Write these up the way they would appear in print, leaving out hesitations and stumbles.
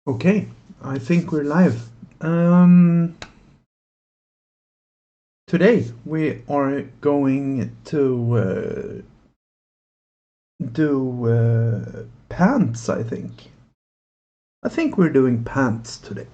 Okay, I think we're live. Um, Today we are going to do pants, I think. I think we're doing pants today.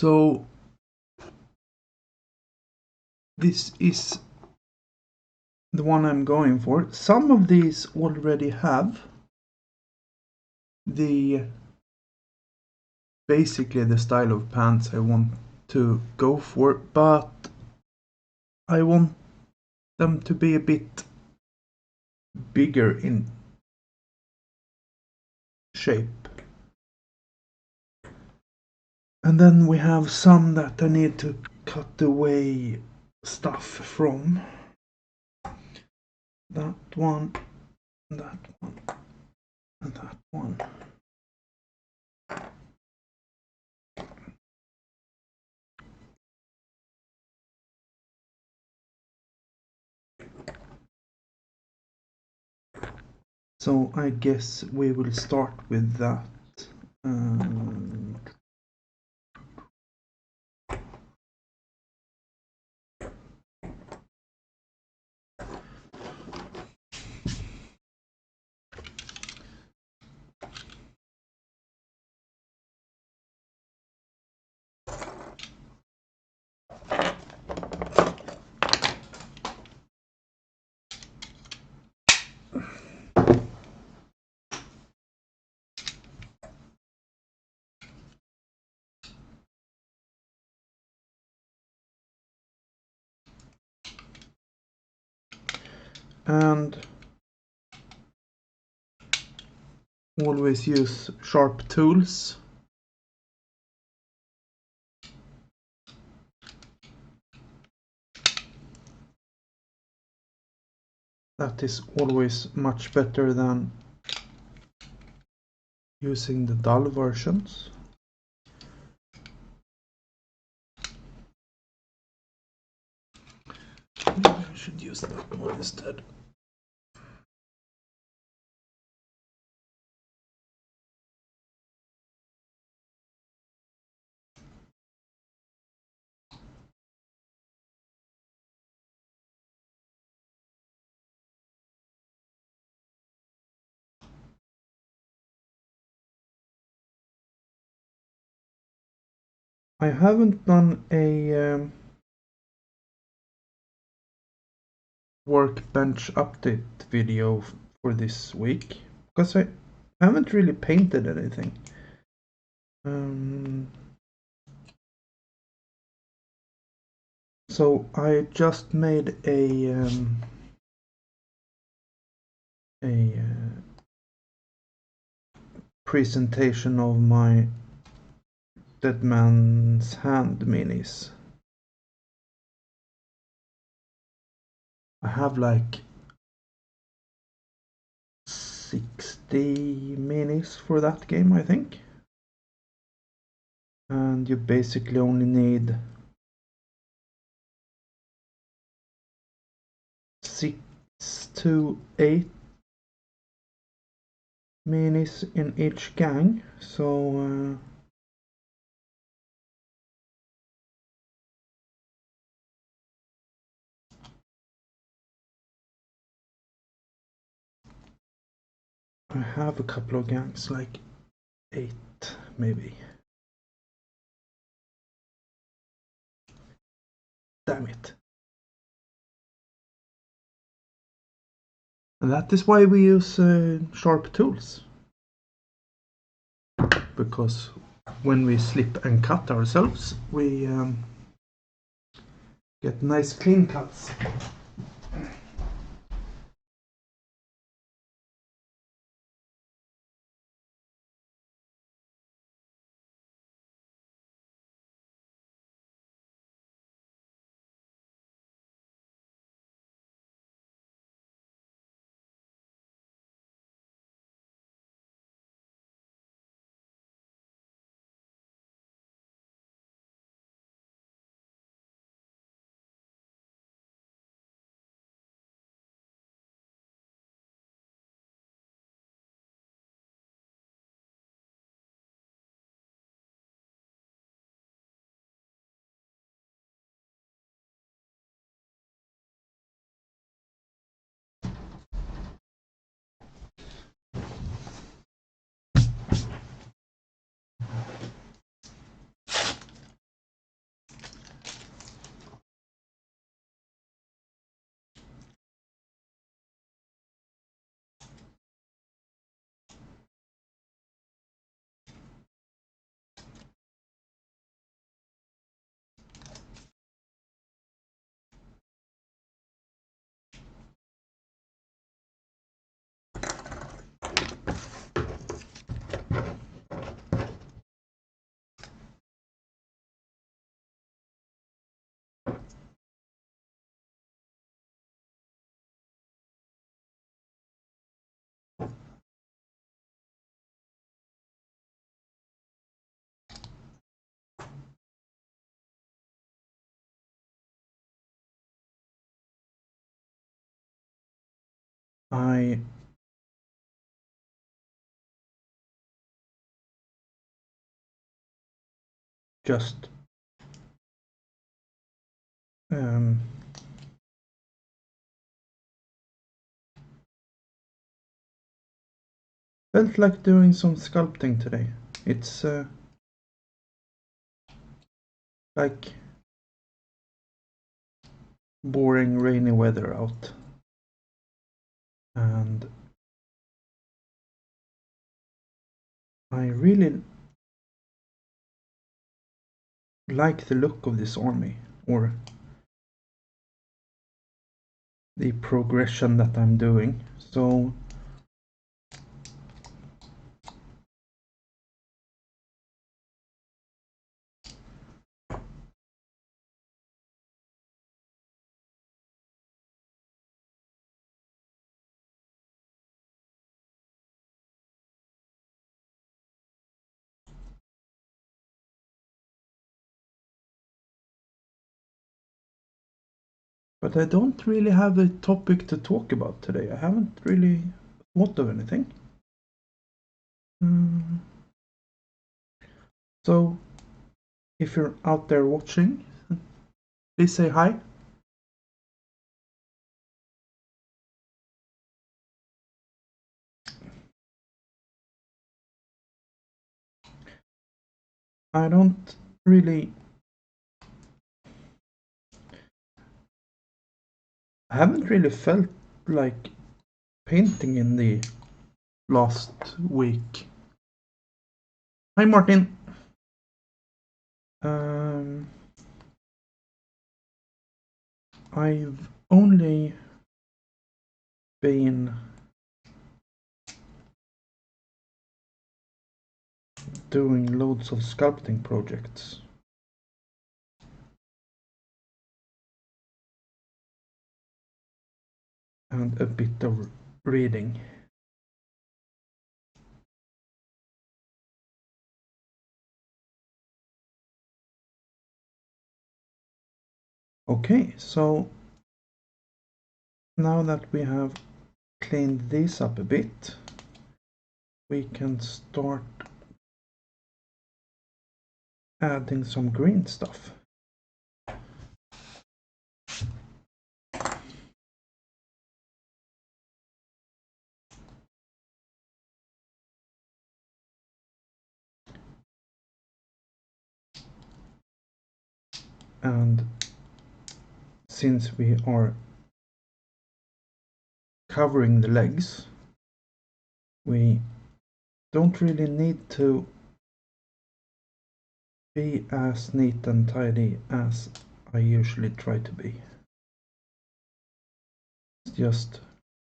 So, this is the one I'm going for. Some of these already have the basically the style of pants I want to go for, but I want them to be a bit bigger in shape. And then we have some that I need to cut away stuff from. That one, that one, and that one. So I guess we will start with that. Um, and always use sharp tools. That is always much better than using the dull versions. Maybe I should use that one instead. I haven't done a workbench update video for this week because I haven't really painted anything. So I just made a presentation of my Dead Man's Hand minis. I have like 60 minis for that game, I think. And you basically only need 6 to 8 minis in each gang. So I have a couple of gangs, like 8 maybe. Damn it. And that is why we use sharp tools. Because when we slip and cut ourselves, we get nice clean cuts. I just felt like doing some sculpting today. It's like boring rainy weather out, and I really like the look of this army, or the progression that I'm doing. So but I don't really have a topic to talk about today. I haven't really thought of anything. So if you're out there watching, please say hi. I don't really... I haven't really felt like painting in the last week. Hi Martin. I've only been doing loads of sculpting projects. And a bit of reading. Okay, so now that we have cleaned these up a bit, we can start adding some green stuff. And since we are covering the legs, we don't really need to be as neat and tidy as I usually try to be. It's just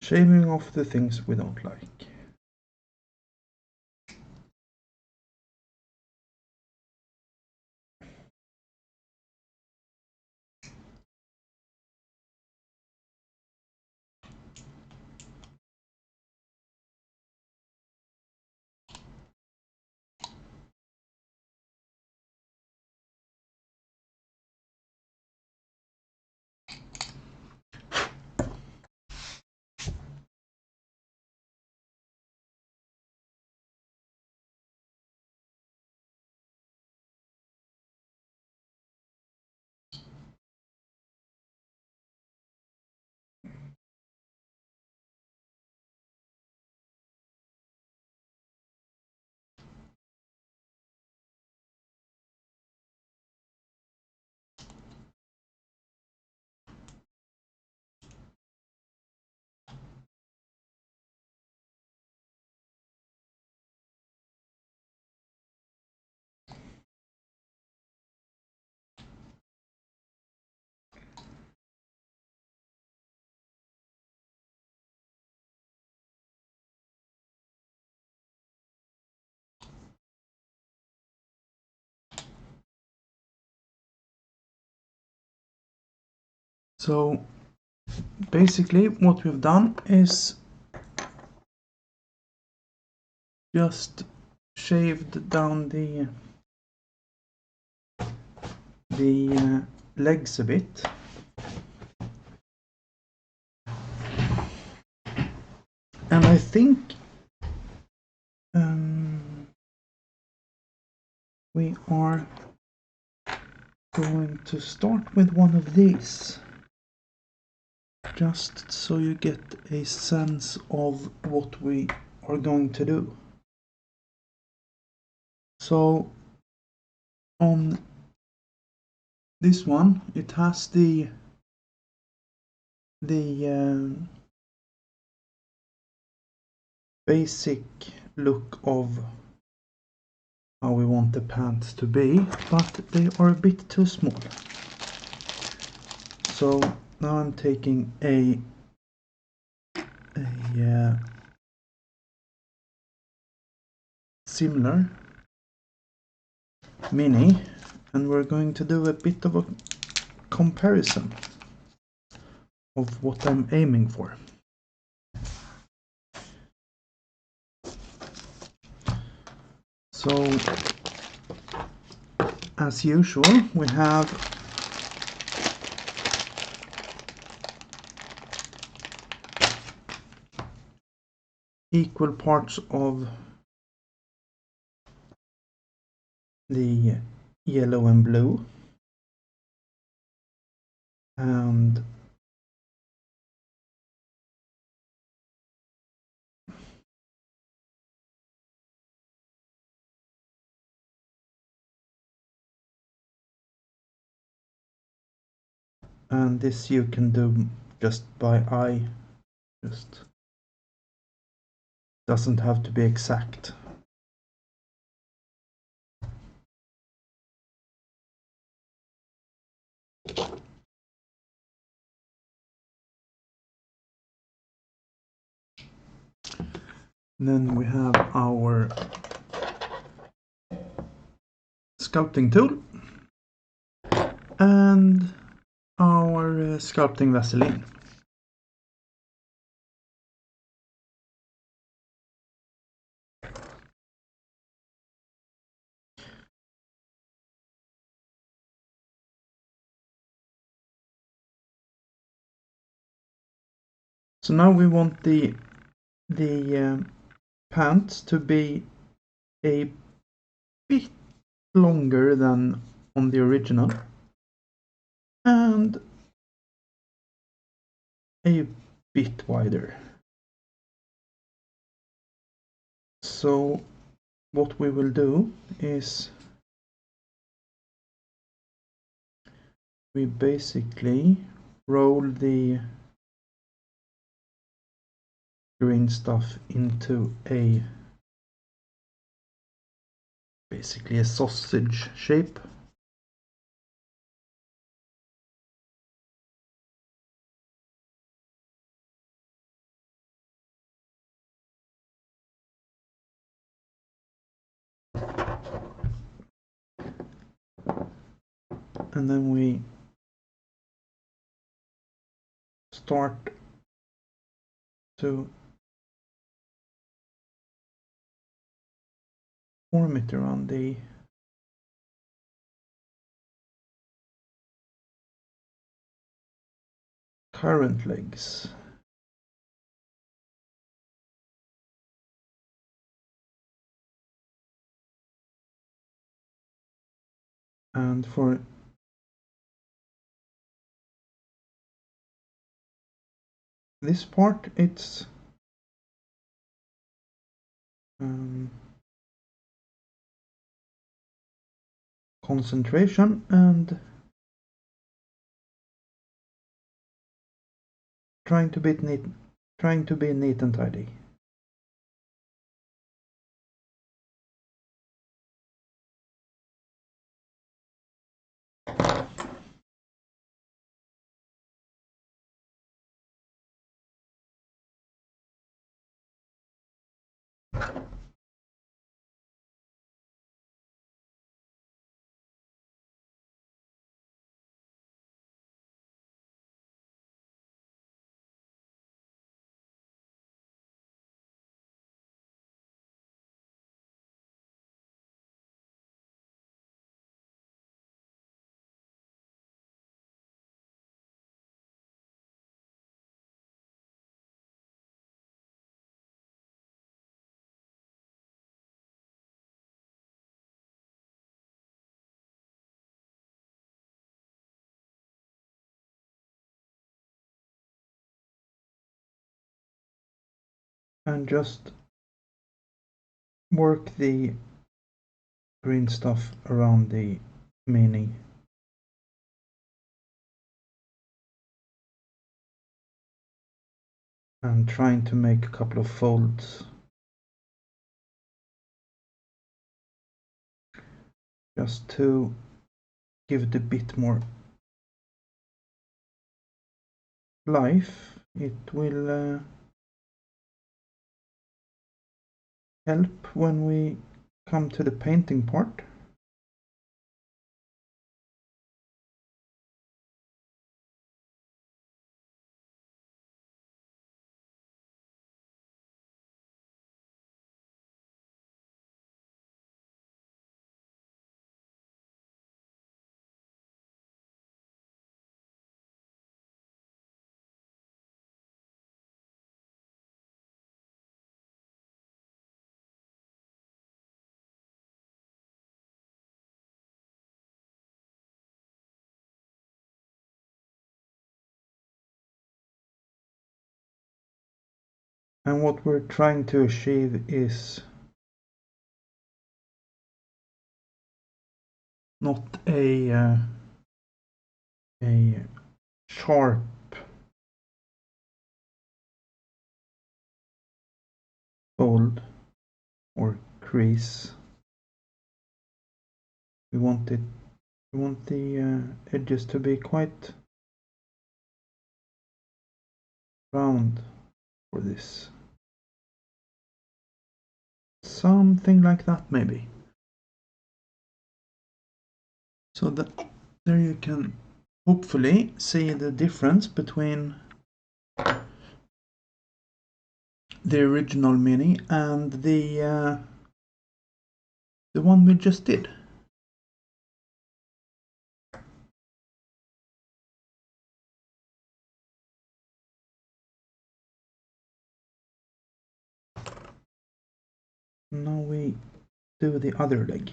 shaving off the things we don't like. So basically what we've done is just shaved down the legs a bit. think we are going to start with one of these, just so you get a sense of what we are going to do. So on this one, it has the basic look of how we want the pants to be, but they are a bit too small. So now I'm taking a similar mini, and we're going to do a bit of a comparison of what I'm aiming for. So as usual, we have equal parts of the yellow and blue, and this you can do just by eye, just doesn't have to be exact. Then we have our sculpting tool and our sculpting Vaseline. So now we want the pants to be a bit longer than on the original and a bit wider. So what we will do is we basically roll the green stuff into basically a sausage shape. And then we start to form it around the current legs. And for this part, it's concentration and trying to be neat and tidy. and just work the green stuff around the mini. And trying to make a couple of folds. Just to give it a bit more life. It will help when we come to the painting part. And what we're trying to achieve is not a sharp fold or crease. We want the edges to be quite round for this. Something like that maybe. So that there you can hopefully see the difference between the original mini and the one we just did. Now we do the other leg.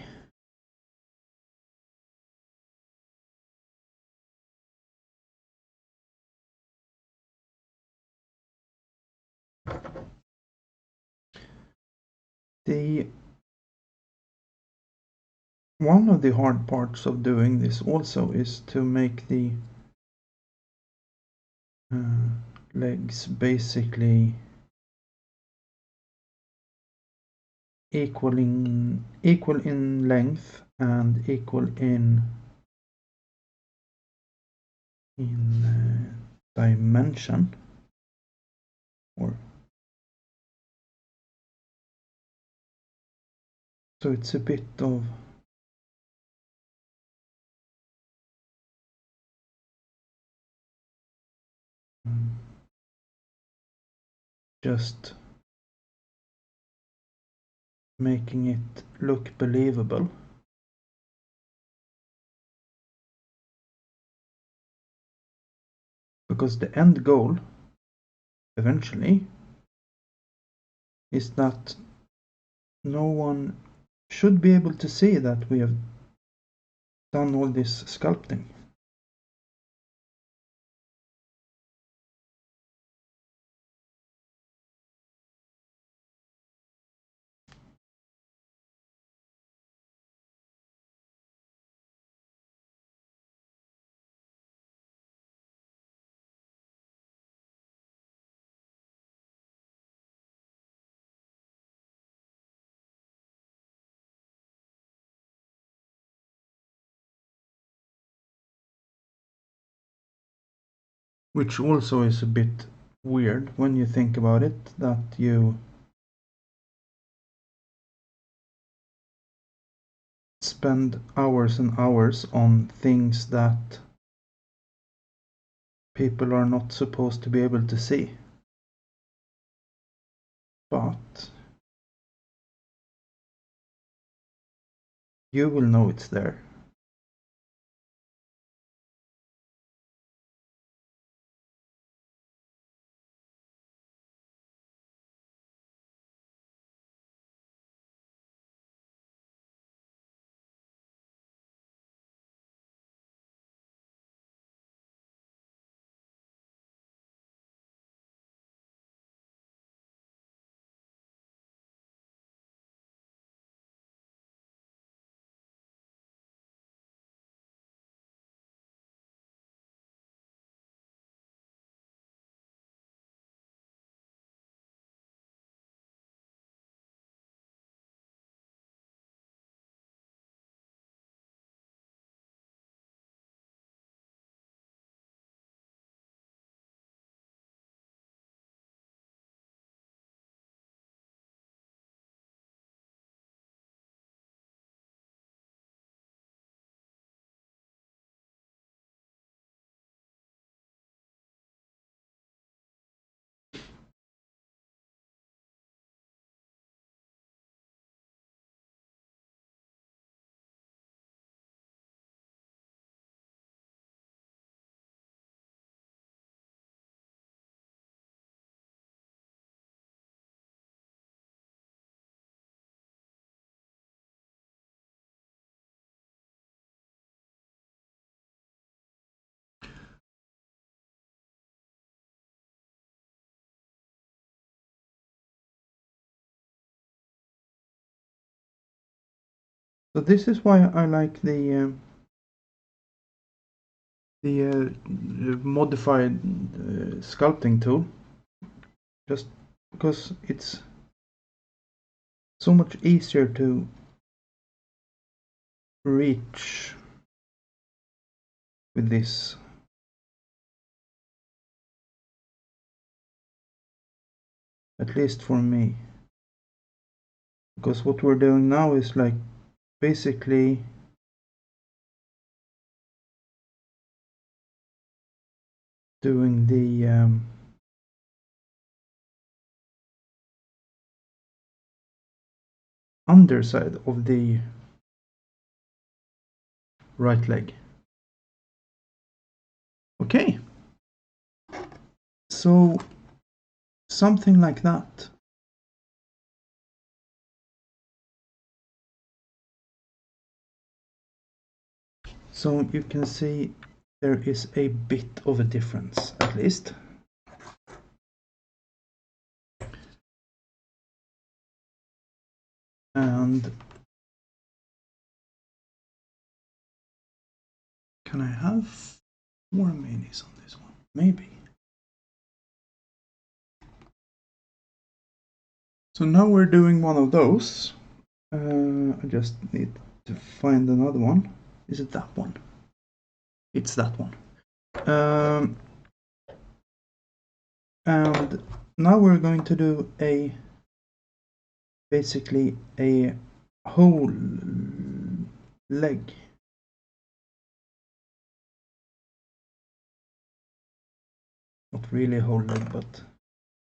One of the hard parts of doing this also is to make the legs basically equal in length and equal in dimension, or so it's a bit of just making it look believable. Because the end goal eventually is that no one should be able to see that we have done all this sculpting. Which also is a bit weird when you think about it, that you spend hours and hours on things that people are not supposed to be able to see. But you will know it's there. So this is why I like the modified sculpting tool, just because it's so much easier to reach with this. At least for me, because what we're doing now is like basically doing the underside of the right leg. Okay, so something like that. So you can see there is a bit of a difference, at least. And can I have more minis on this one? Maybe. So now we're doing one of those. I just need to find another one. Is it that one? It's that one. And now we're going to do basically a whole leg. Not really a whole leg, but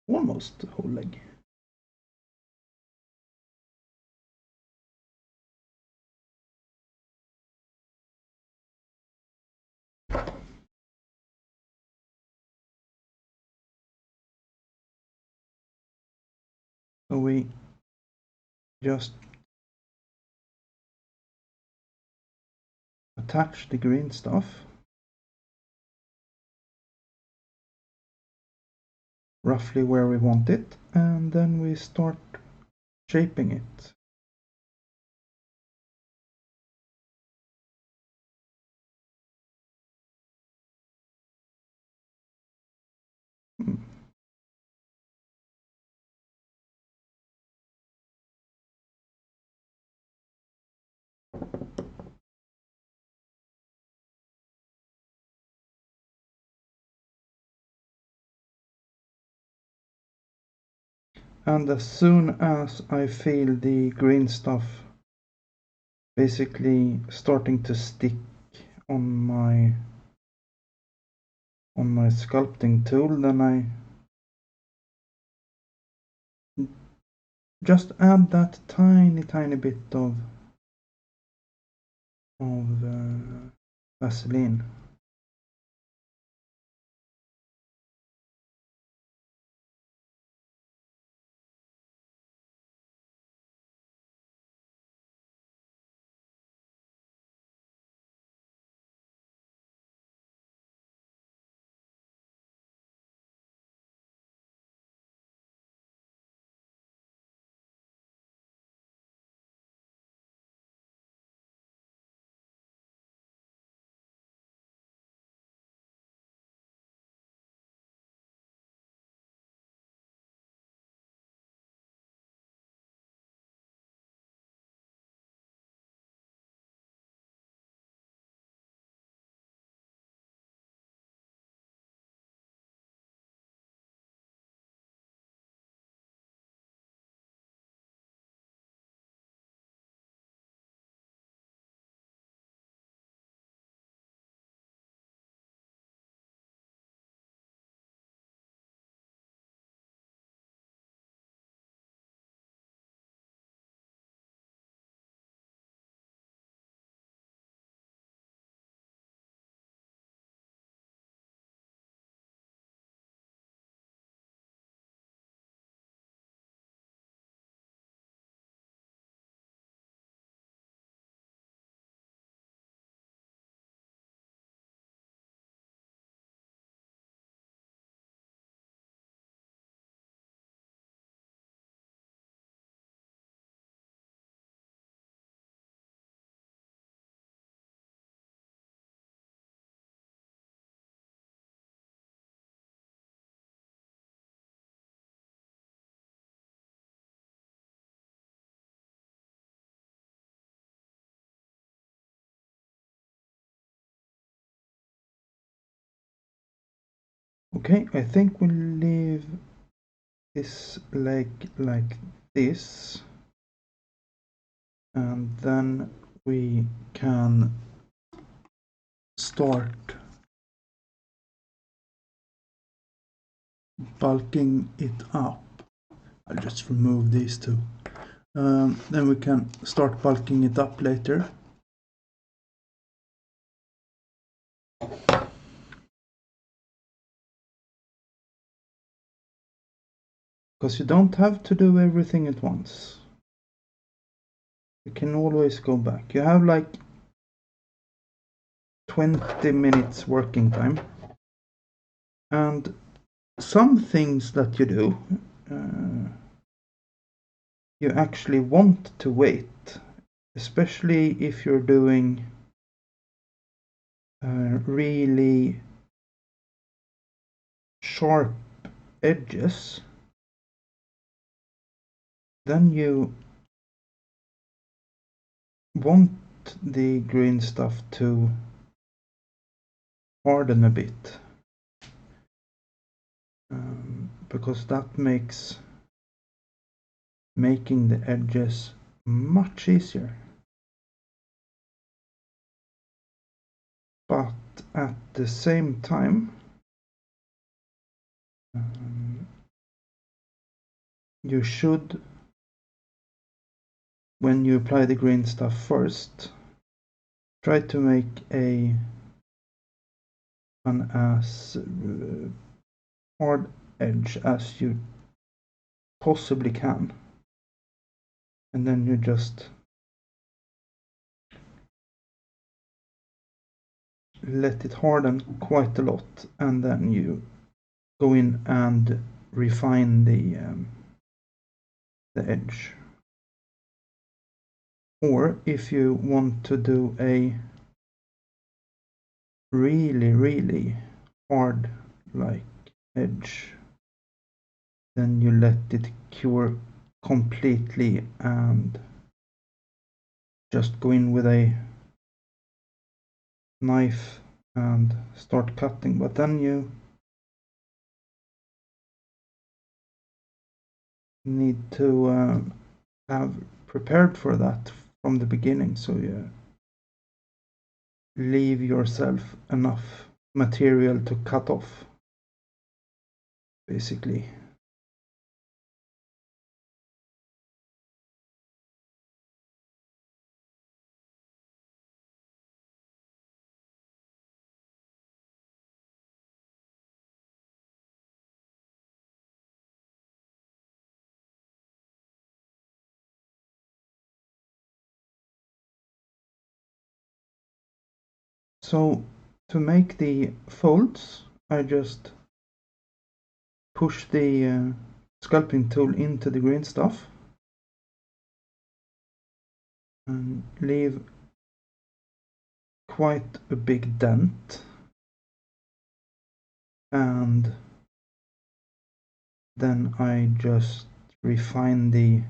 almost a whole leg. So we just attach the green stuff roughly where we want it, and then we start shaping it. And as soon as I feel the green stuff basically starting to stick on my sculpting tool, then I just add that tiny bit of Vaseline. Okay, I think we'll leave this leg like this, and then we can start bulking it up. I'll just remove these two. Then we can start bulking it up later. Because you don't have to do everything at once. You can always go back. You have like 20 minutes working time. And some things that you do, you actually want to wait, especially if you're doing really sharp edges. Then you want the green stuff to harden a bit, because that makes making the edges much easier. But at the same time, you should, when you apply the green stuff first, try to make an as hard edge as you possibly can, and then you just let it harden quite a lot, and then you go in and refine the edge. Or if you want to do a really hard like edge, then you let it cure completely and just go in with a knife and start cutting. But then you need to have prepared for that from the beginning, so you leave yourself enough material to cut off, basically. So to make the folds, I just push the sculpting tool into the green stuff and leave quite a big dent, and then I just refine the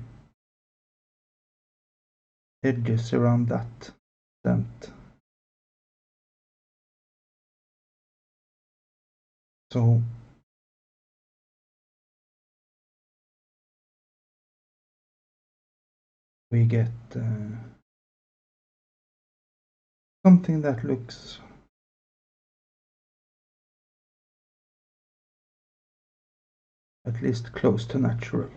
edges around that dent. So we get something that looks at least close to natural.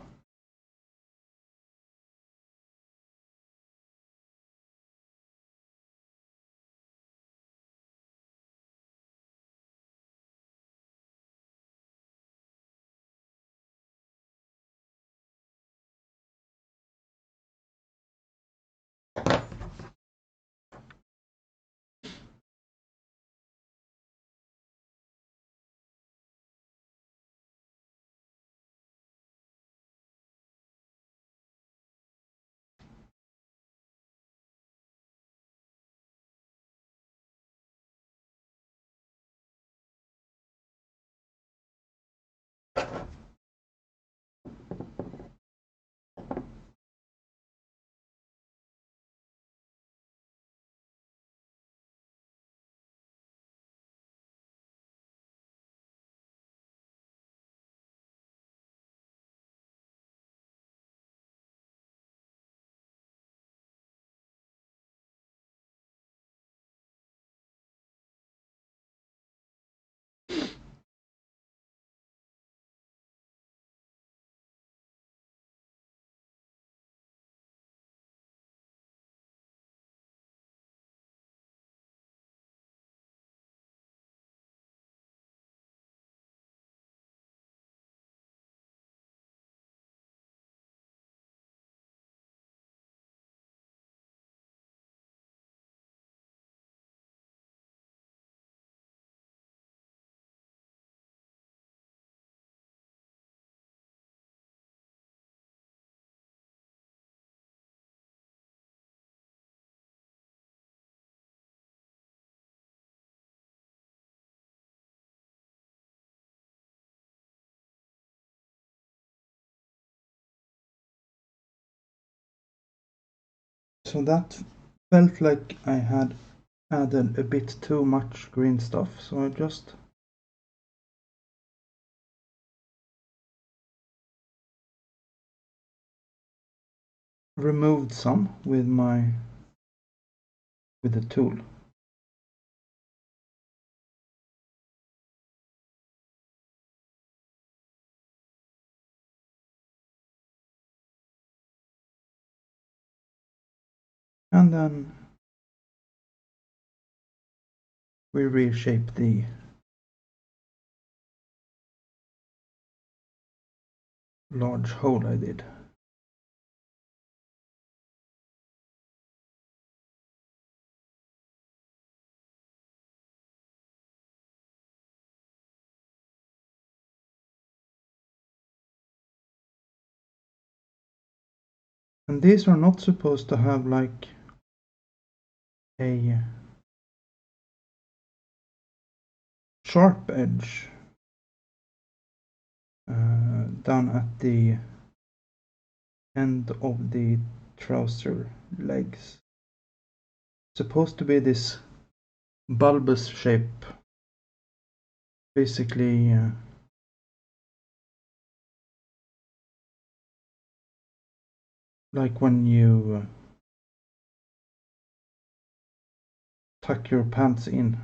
So that felt like I had added a bit too much green stuff, so I just removed some with the tool. And then we reshape the large hole I did. And these are not supposed to have like a sharp edge down at the end of the trouser legs. It's supposed to be this bulbous shape, basically like when you tuck your pants in.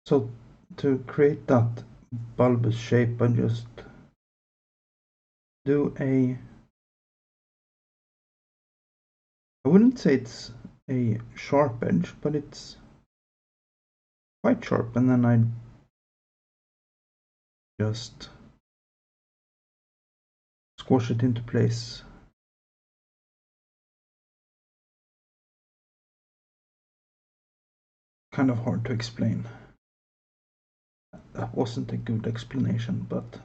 So to create that bulbous shape, I just do I wouldn't say it's a sharp edge, but it's quite sharp, and then I just squash it into place. Kind of hard to explain. That wasn't a good explanation, but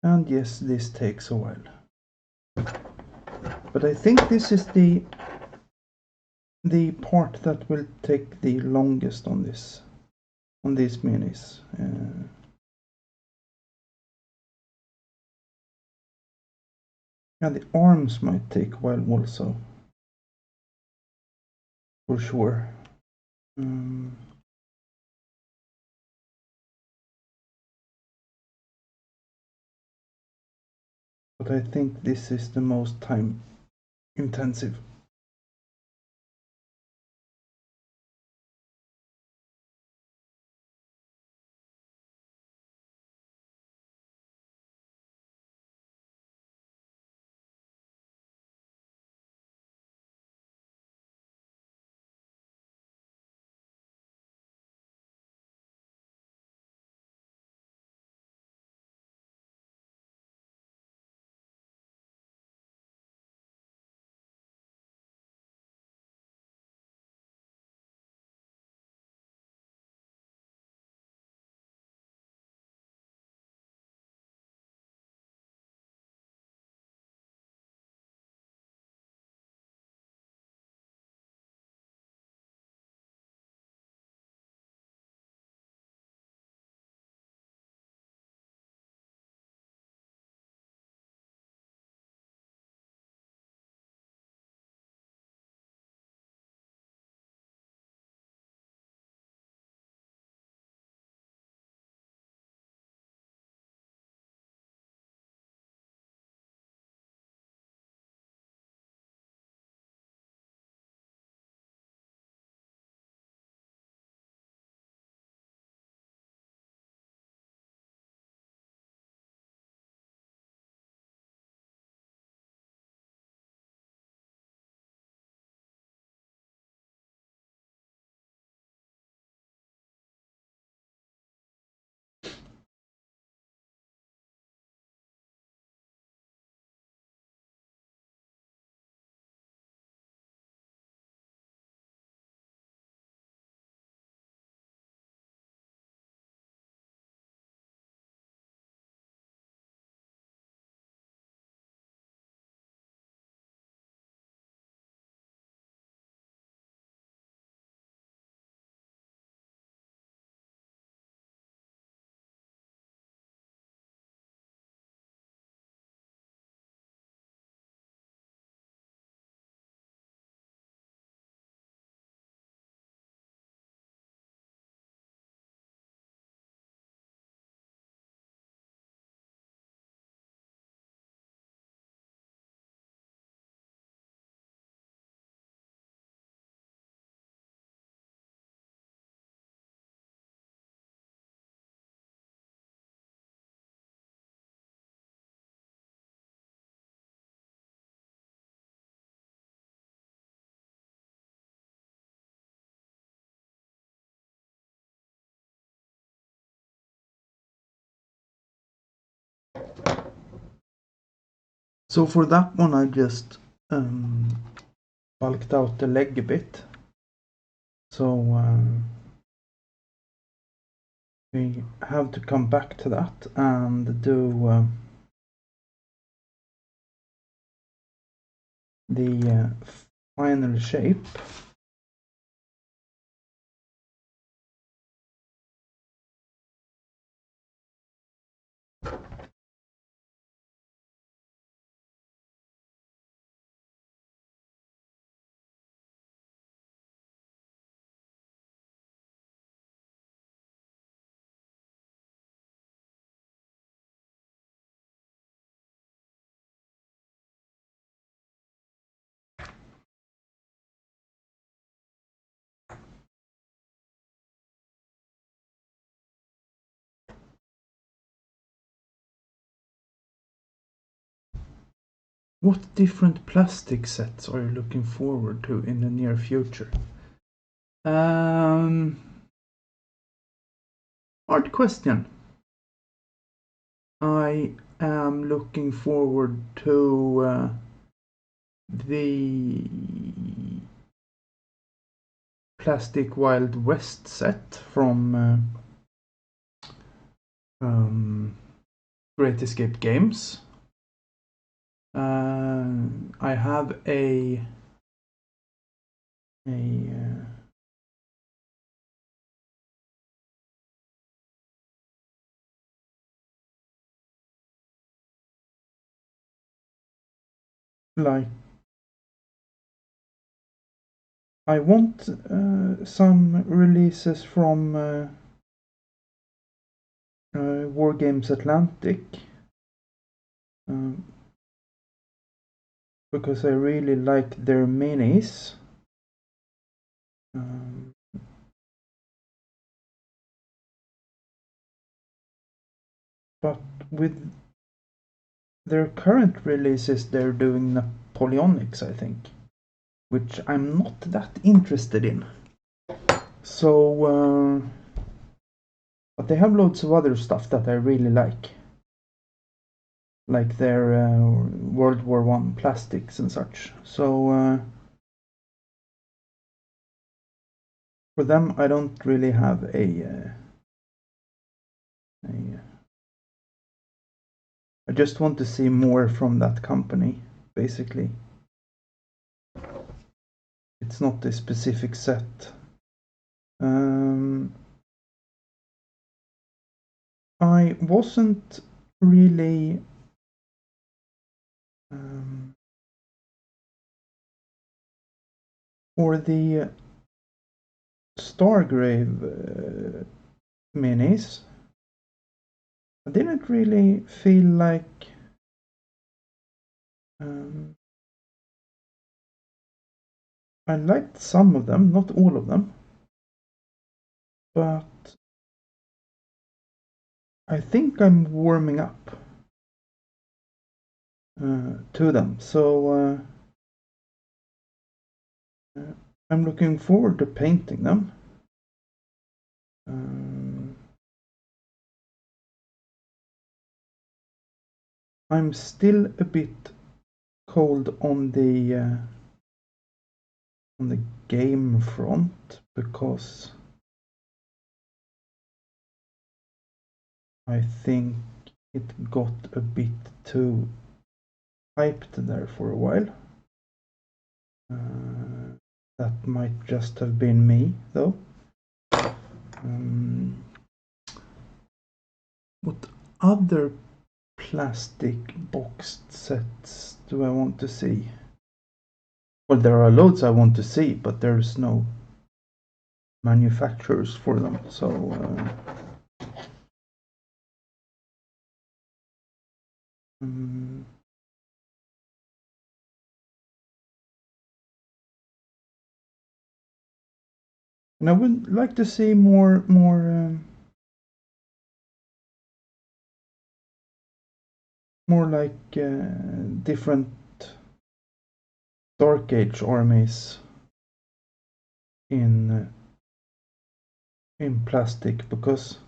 and yes, this takes a while. But I think this is the part that will take the longest on these minis. And the arms might take a while also, for sure. But I think this is the most time intensive. So for that one I just bulked out the leg a bit. So we have to come back to that and do the final shape. What different plastic sets are you looking forward to in the near future? Hard question. I am looking forward to the Plastic Wild West set from Great Escape Games. I have a like I want some releases from War Games Atlantic because I really like their minis. But with their current releases, they're doing Napoleonics, I think, which I'm not that interested in. So, but they have loads of other stuff that I really like their World War I plastics and such. So for them, I don't really have I just want to see more from that company, basically. It's not a specific set. I wasn't really for the Stargrave minis. I didn't really feel like I liked some of them, not all of them, but I think I'm warming up to them. So I'm looking forward to painting them. I'm still a bit cold on the game front because I think it got a bit too hyped there for a while. That might just have been me, though. What other plastic boxed sets do I want to see? Well, there are loads I want to see, but there's no manufacturers for them, so and I would like to see more like different Dark Age armies in plastic, because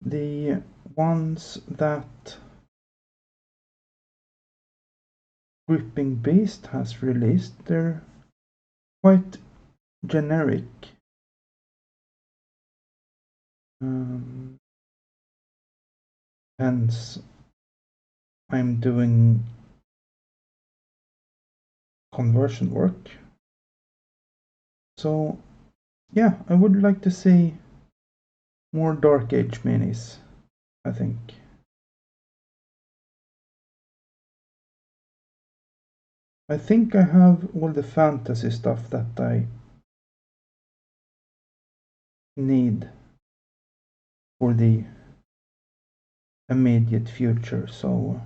the ones that Gripping Beast has released. They're quite generic. Hence, I'm doing conversion work. So, yeah, I would like to see more Dark Age minis, I think. I think I have all the fantasy stuff that I need for the immediate future, so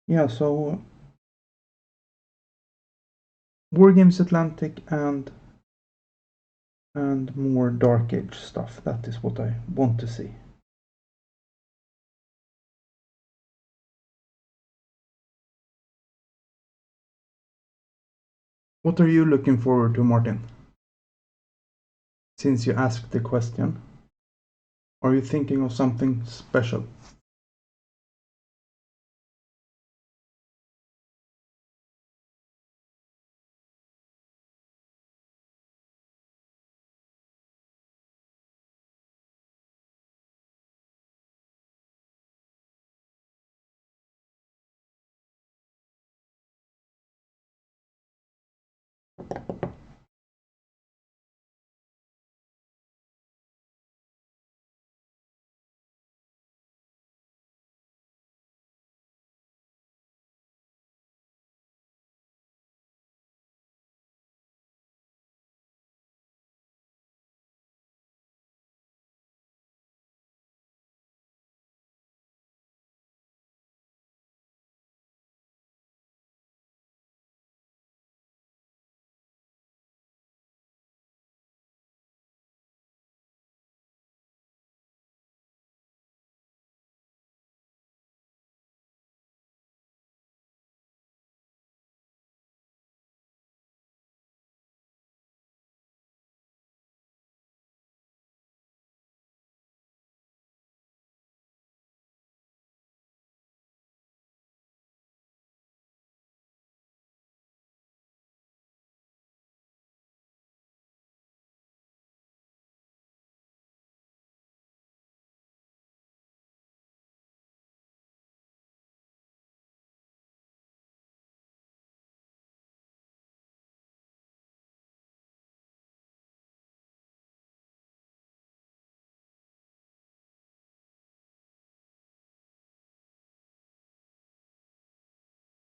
yeah, so Wargames Atlantic and more Dark Age stuff. That is what I want to see. What are you looking forward to, Martin? Since you asked the question, are you thinking of something special?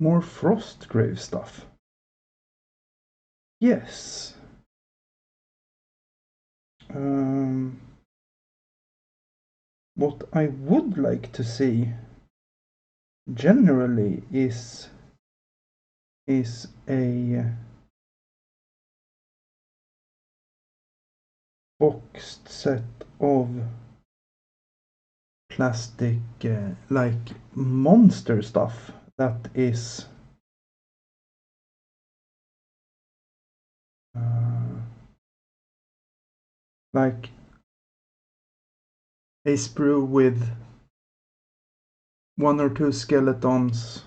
More Frostgrave stuff? Yes. What I would like to see generally is a boxed set of plastic like monster stuff that is like a sprue with one or two skeletons,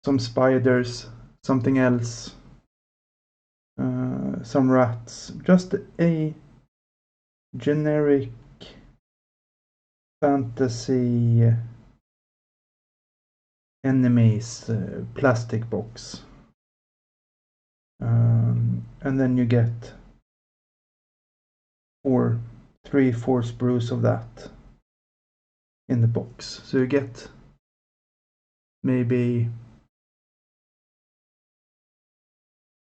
some spiders, something else, some rats, just a generic fantasy enemies plastic box. And then you get 4 sprues of that in the box. So you get maybe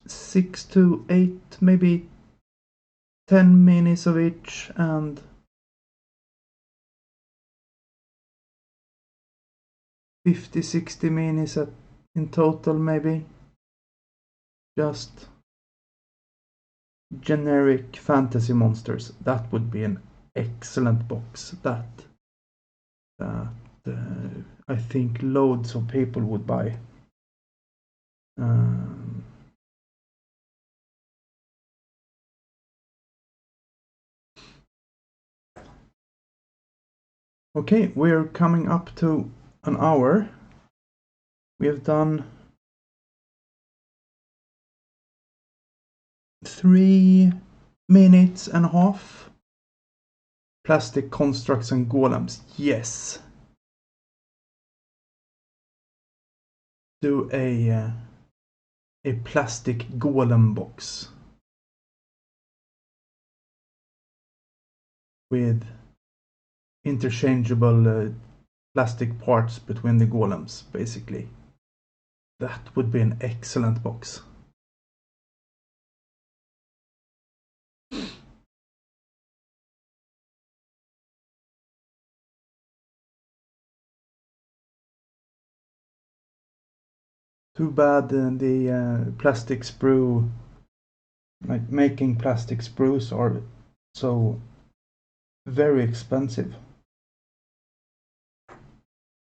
6 to 8, maybe 10 minis of each, and 50-60 minis in total, maybe. Just generic fantasy monsters. That would be an excellent box. That I think loads of people would buy. Okay, we're coming up to an hour. We have done 3.5 minutes. Plastic constructs and golems. Yes. Do a plastic golem box with interchangeable plastic parts between the golems, basically. That would be an excellent box. Too bad the plastic sprue, like making plastic sprues, are so very expensive.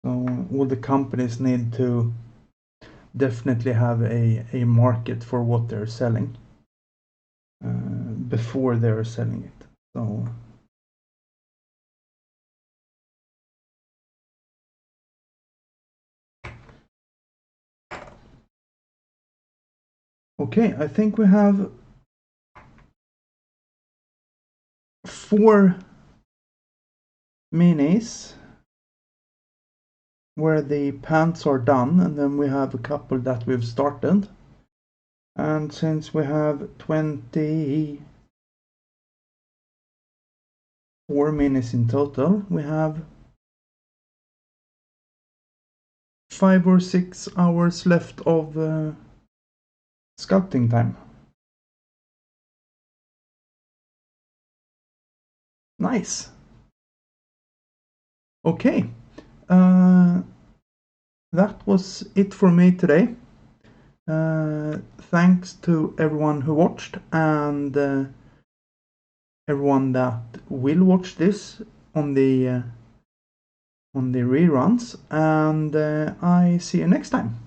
So all the companies need to definitely have a market for what they're selling before they're selling it. So okay, I think we have 4 minis where the pants are done, and then we have a couple that we've started. And since we have 24 minis in total, we have 5 or 6 hours left of sculpting time. Nice. Okay, that was it for me today. Thanks to everyone who watched, and everyone that will watch this on the reruns, and I see you next time.